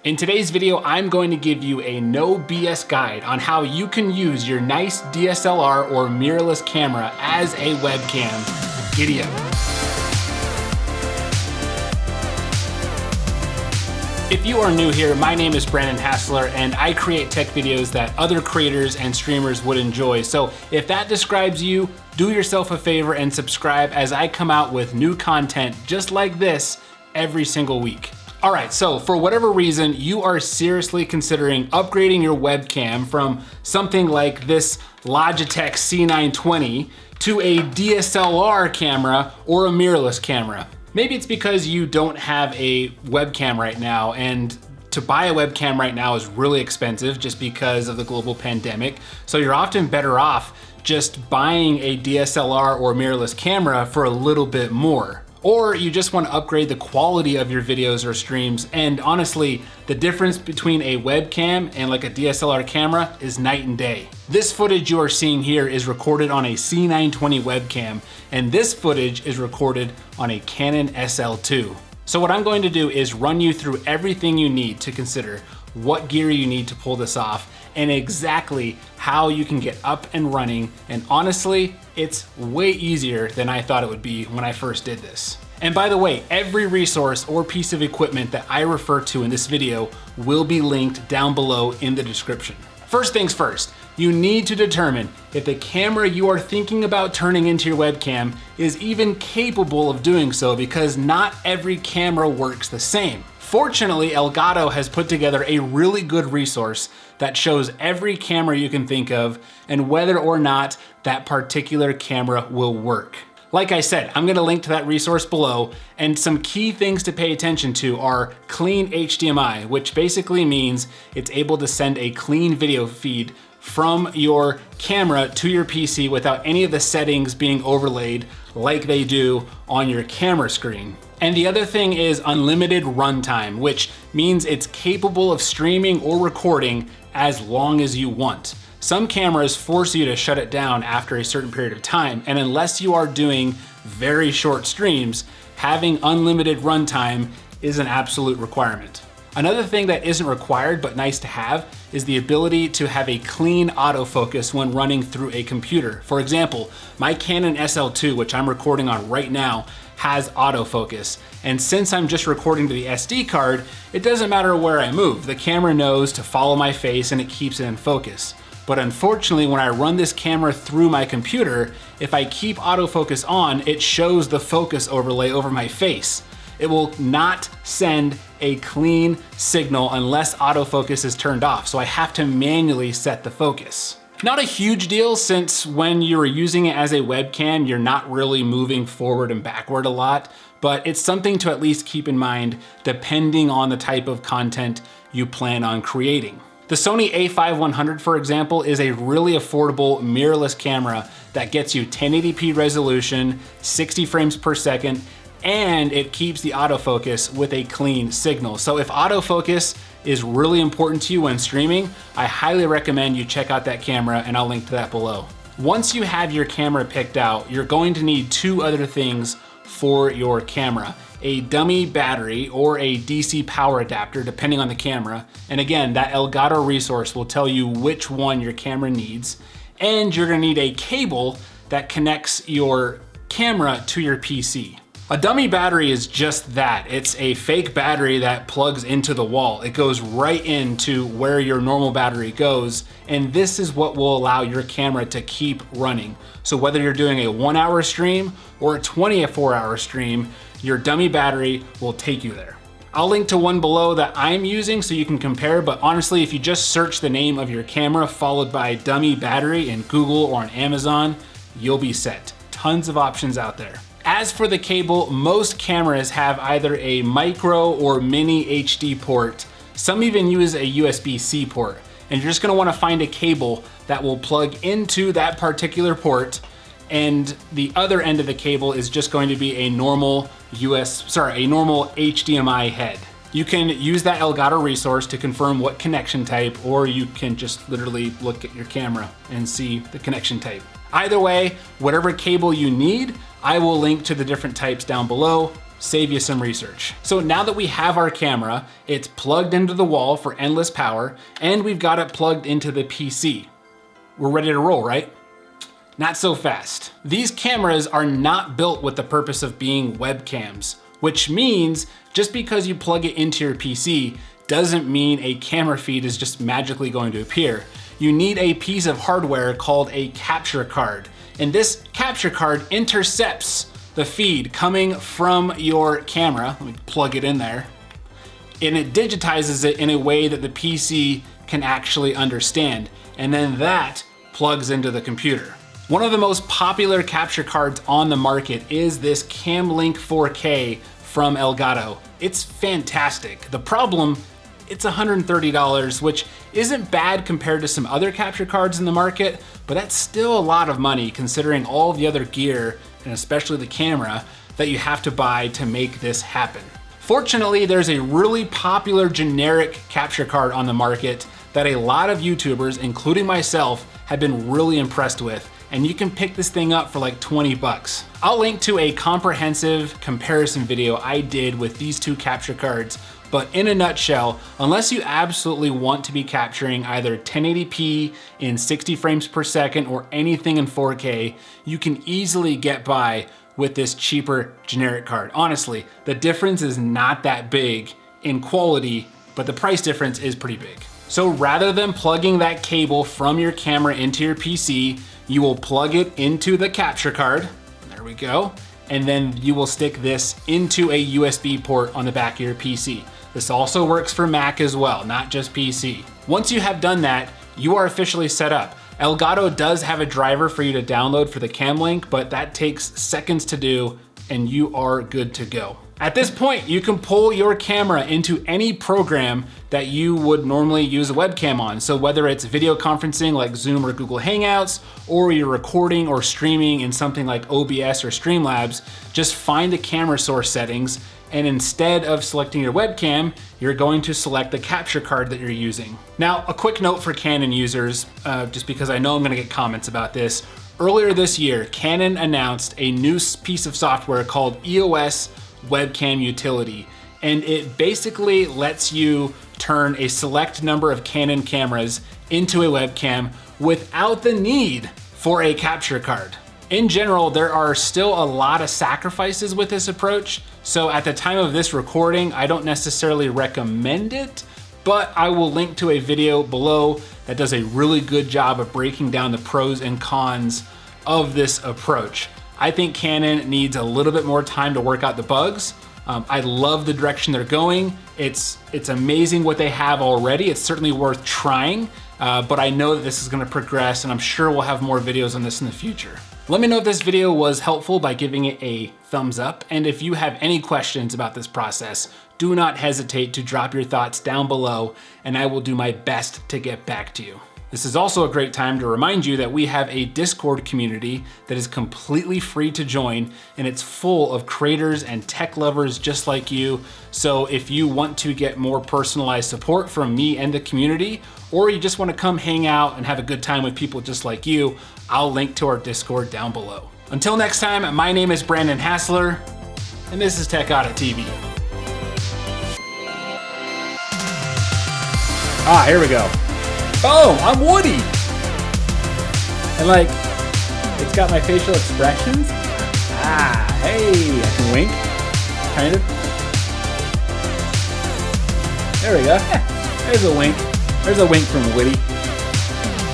In today's video, I'm going to give you a no BS guide on how you can use your nice DSLR or mirrorless camera as a webcam. Giddy up. If you are new here, my name is Brandon Hassler and I create tech videos that other creators and streamers would enjoy. So if that describes you, do yourself a favor and subscribe as I come out with new content just like this every single week. All right, so for whatever reason, you are seriously considering upgrading your webcam from something like this Logitech C920 to a DSLR camera or a mirrorless camera. Maybe it's because you don't have a webcam right now, and to buy a webcam right now is really expensive just because of the global pandemic. So you're often better off just buying a DSLR or mirrorless camera for a little bit more. Or you just want to upgrade the quality of your videos or streams. And honestly, the difference between a webcam and like a DSLR camera is night and day. This footage you are seeing here is recorded on a C920 webcam, and this footage is recorded on a Canon SL2. So what I'm going to do is run you through everything you need to consider, what gear you need to pull this off, and exactly how you can get up and running. And honestly, it's way easier than I thought it would be when I first did this. And by the way, every resource or piece of equipment that I refer to in this video will be linked down below in the description. First things first, you need to determine if the camera you are thinking about turning into your webcam is even capable of doing so, because not every camera works the same. Fortunately, Elgato has put together a really good resource that shows every camera you can think of and whether or not that particular camera will work. Like I said, I'm gonna link to that resource below, and some key things to pay attention to are clean HDMI, which basically means it's able to send a clean video feed from your camera to your PC without any of the settings being overlaid like they do on your camera screen. And the other thing is unlimited runtime, which means it's capable of streaming or recording as long as you want. Some cameras force you to shut it down after a certain period of time, and unless you are doing very short streams, having unlimited runtime is an absolute requirement. Another thing that isn't required but nice to have is the ability to have a clean autofocus when running through a computer. For example, my Canon SL2, which I'm recording on right now, has autofocus. And since I'm just recording to the SD card, it doesn't matter where I move. The camera knows to follow my face and it keeps it in focus. But unfortunately, when I run this camera through my computer, if I keep autofocus on, it shows the focus overlay over my face. It will not send a clean signal unless autofocus is turned off, so I have to manually set the focus. Not a huge deal, since when you're using it as a webcam, you're not really moving forward and backward a lot, but it's something to at least keep in mind depending on the type of content you plan on creating. The Sony a5100, for example, is a really affordable mirrorless camera that gets you 1080p resolution, 60 frames per second, and it keeps the autofocus with a clean signal. So if autofocus is really important to you when streaming, I highly recommend you check out that camera, and I'll link to that below. Once you have your camera picked out, you're going to need two other things for your camera: a dummy battery or a DC power adapter, depending on the camera. And again, that Elgato resource will tell you which one your camera needs. And you're gonna need a cable that connects your camera to your PC. A dummy battery is just that. It's a fake battery that plugs into the wall. It goes right into where your normal battery goes, and this is what will allow your camera to keep running. So whether you're doing a 1-hour stream or a 24-hour stream, your dummy battery will take you there. I'll link to one below that I'm using so you can compare, but honestly, if you just search the name of your camera followed by dummy battery in Google or on Amazon, you'll be set. Tons of options out there. As for the cable, most cameras have either a micro or mini HD port. Some even use a USB-C port. And you're just gonna wanna find a cable that will plug into that particular port, and the other end of the cable is just going to be a normal HDMI head. You can use that Elgato resource to confirm what connection type, or you can just literally look at your camera and see the connection type. Either way, whatever cable you need, I will link to the different types down below. save you some research. So now that we have our camera, it's plugged into the wall for endless power, and we've got it plugged into the PC. We're ready to roll, right? Not so fast. These cameras are not built with the purpose of being webcams, which means just because you plug it into your PC doesn't mean a camera feed is just magically going to appear. You need a piece of hardware called a capture card. And this capture card intercepts the feed coming from your camera. Let me plug it in there. And it digitizes it in a way that the PC can actually understand. And then that plugs into the computer. One of the most popular capture cards on the market is this CamLink 4K from Elgato. It's fantastic. The problem, it's $130, which isn't bad compared to some other capture cards in the market, but that's still a lot of money considering all the other gear, and especially the camera, that you have to buy to make this happen. Fortunately, there's a really popular generic capture card on the market that a lot of YouTubers, including myself, have been really impressed with, and you can pick this thing up for like 20 bucks. I'll link to a comprehensive comparison video I did with these two capture cards, but in a nutshell, unless you absolutely want to be capturing either 1080p in 60 frames per second or anything in 4K, you can easily get by with this cheaper generic card. Honestly, the difference is not that big in quality, but the price difference is pretty big. So rather than plugging that cable from your camera into your PC, you will plug it into the capture card. There we go. And then you will stick this into a USB port on the back of your PC. This also works for Mac as well, not just PC. Once you have done that, you are officially set up. Elgato does have a driver for you to download for the CamLink, but that takes seconds to do and you are good to go. At this point, you can pull your camera into any program that you would normally use a webcam on. So whether it's video conferencing like Zoom or Google Hangouts, or you're recording or streaming in something like OBS or Streamlabs, just find the camera source settings, and instead of selecting your webcam, you're going to select the capture card that you're using. Now, a quick note for Canon users, just because I know I'm gonna get comments about this. Earlier this year, Canon announced a new piece of software called EOS Webcam Utility, and it basically lets you turn a select number of Canon cameras into a webcam without the need for a capture card. In general, there are still a lot of sacrifices with this approach, so at the time of this recording, I don't necessarily recommend it, but I will link to a video below that does a really good job of breaking down the pros and cons of this approach. I think Canon needs a little bit more time to work out the bugs. I love the direction they're going. It's amazing what they have already. It's certainly worth trying, but I know that this is gonna progress, and I'm sure we'll have more videos on this in the future. Let me know if this video was helpful by giving it a thumbs up, and if you have any questions about this process, do not hesitate to drop your thoughts down below, and I will do my best to get back to you. This is also a great time to remind you that we have a Discord community that is completely free to join, and it's full of creators and tech lovers just like you. So if you want to get more personalized support from me and the community, or you just want to come hang out and have a good time with people just like you, I'll link to our Discord down below. Until next time, my name is Brandon Hassler, and this is Tech Audit TV. Ah, here we go. Oh, I'm Woody! And like, it's got my facial expressions. Ah, hey, I can wink, kind of. There we go. There's a wink. There's a wink from Woody.